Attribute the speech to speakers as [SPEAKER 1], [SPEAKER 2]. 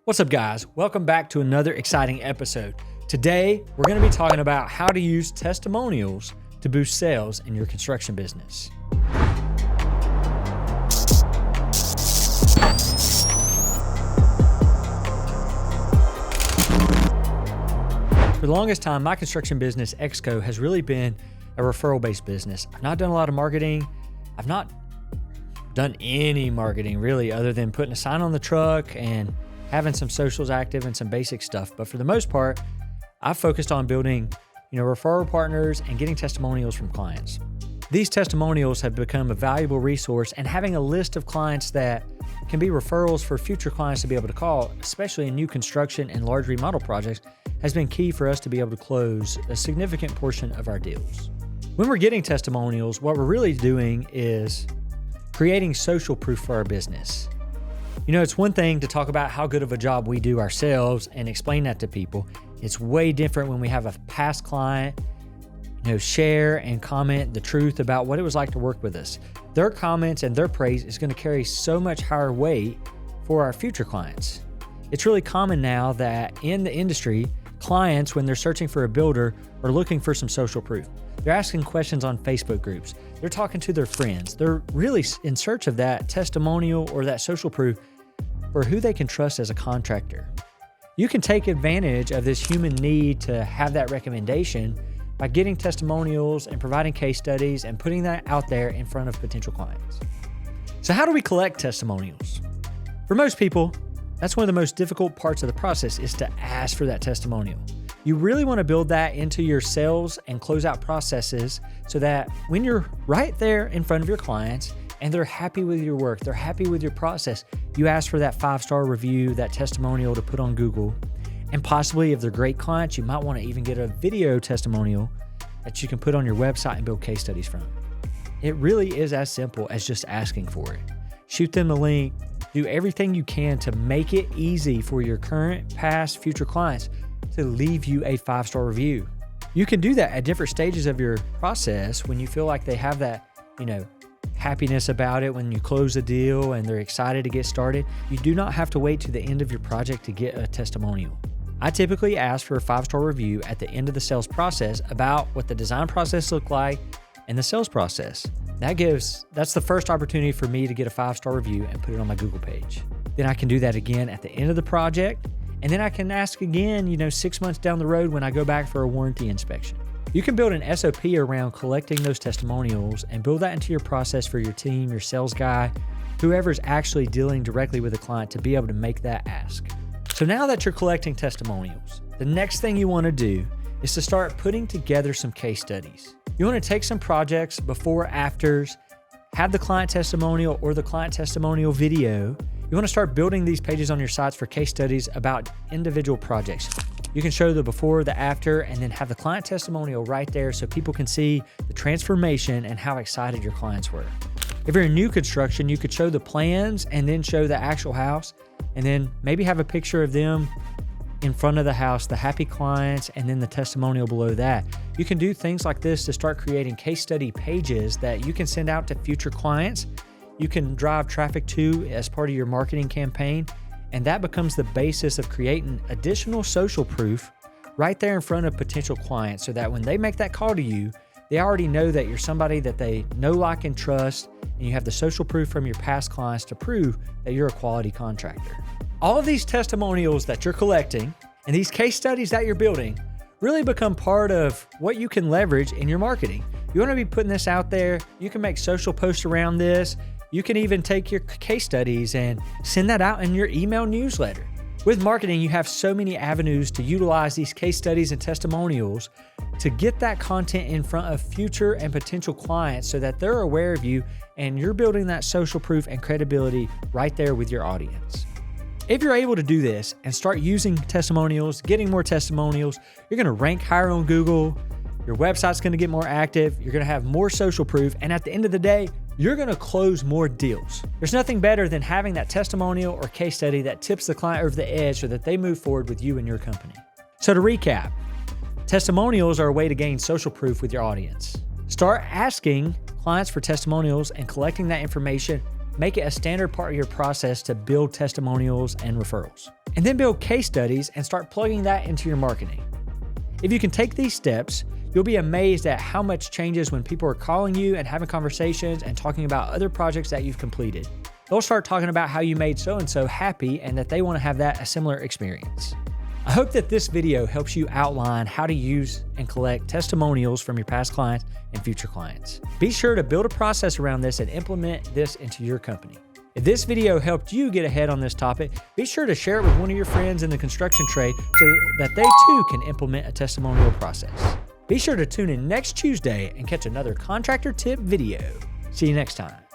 [SPEAKER 1] What's up, guys? Welcome back to another exciting episode. Today, we're going to be talking about how to use testimonials to boost sales in your construction business. For the longest time, my construction business, Exco, has really been a referral-based business. I've not done a lot of marketing. I've not done any marketing, really, other than putting a sign on the truck and having some socials active and some basic stuff. But for the most part, I've focused on building, referral partners and getting testimonials from clients. These testimonials have become a valuable resource, and having a list of clients that can be referrals for future clients to be able to call, especially in new construction and large remodel projects, has been key for us to be able to close a significant portion of our deals. When we're getting testimonials, what we're really doing is creating social proof for our business. It's one thing to talk about how good of a job we do ourselves and explain that to people. It's way different when we have a past client, share and comment the truth about what it was like to work with us. Their comments and their praise is going to carry so much higher weight for our future clients. It's really common now that in the industry, clients, when they're searching for a builder, are looking for some social proof. They're asking questions on Facebook groups. They're talking to their friends. They're really in search of that testimonial or that social proof for who they can trust as a contractor. You can take advantage of this human need to have that recommendation by getting testimonials and providing case studies and putting that out there in front of potential clients. So how do we collect testimonials? For most people, that's one of the most difficult parts of the process, is to ask for that testimonial. You really want to build that into your sales and closeout processes so that when you're right there in front of your clients and they're happy with your work, they're happy with your process, you ask for that 5-star review, that testimonial to put on Google. And possibly, if they're great clients, you might want to even get a video testimonial that you can put on your website and build case studies from. It really is as simple as just asking for it. Shoot them the link. Do everything you can to make it easy for your current, past, future clients to leave you a 5-star review. You can do that at different stages of your process when you feel like they have that, happiness about it when you close a deal and they're excited to get started. You do not have to wait to the end of your project to get a testimonial. I typically ask for a 5-star review at the end of the sales process about what the design process looked like and the sales process. That's the first opportunity for me to get a 5-star review and put it on my Google page. Then I can do that again at the end of the project. And then I can ask again, 6 months down the road when I go back for a warranty inspection. You can build an SOP around collecting those testimonials and build that into your process for your team, your sales guy, whoever's actually dealing directly with a client to be able to make that ask. So now that you're collecting testimonials, the next thing you want to do is to start putting together some case studies. You want to take some projects, before, afters, have the client testimonial or the client testimonial video. You want to start building these pages on your sites for case studies about individual projects. You can show the before, the after, and then have the client testimonial right there so people can see the transformation and how excited your clients were. If you're in new construction, you could show the plans and then show the actual house, and then maybe have a picture of them in front of the house, the happy clients, and then the testimonial below that. You can do things like this to start creating case study pages that you can send out to future clients. You can drive traffic to as part of your marketing campaign, and that becomes the basis of creating additional social proof right there in front of potential clients so that when they make that call to you, they already know that you're somebody that they know, like, and trust, and you have the social proof from your past clients to prove that you're a quality contractor. All of these testimonials that you're collecting and these case studies that you're building really become part of what you can leverage in your marketing. You want to be putting this out there. You can make social posts around this. You can even take your case studies and send that out in your email newsletter. With marketing, you have so many avenues to utilize these case studies and testimonials to get that content in front of future and potential clients so that they're aware of you and you're building that social proof and credibility right there with your audience. If you're able to do this and start using testimonials, getting more testimonials, you're going to rank higher on Google. Your website's going to get more active. You're going to have more social proof. And at the end of the day, you're going to close more deals. There's nothing better than having that testimonial or case study that tips the client over the edge so that they move forward with you and your company. So to recap, testimonials are a way to gain social proof with your audience. Start asking clients for testimonials and collecting that information. Make it a standard part of your process to build testimonials and referrals. And then build case studies and start plugging that into your marketing. If you can take these steps, you'll be amazed at how much changes when people are calling you and having conversations and talking about other projects that you've completed. They'll start talking about how you made so-and-so happy and that they want to have a similar experience. I hope that this video helps you outline how to use and collect testimonials from your past clients and future clients. Be sure to build a process around this and implement this into your company. If this video helped you get ahead on this topic, be sure to share it with one of your friends in the construction trade so that they too can implement a testimonial process. Be sure to tune in next Tuesday and catch another contractor tip video. See you next time.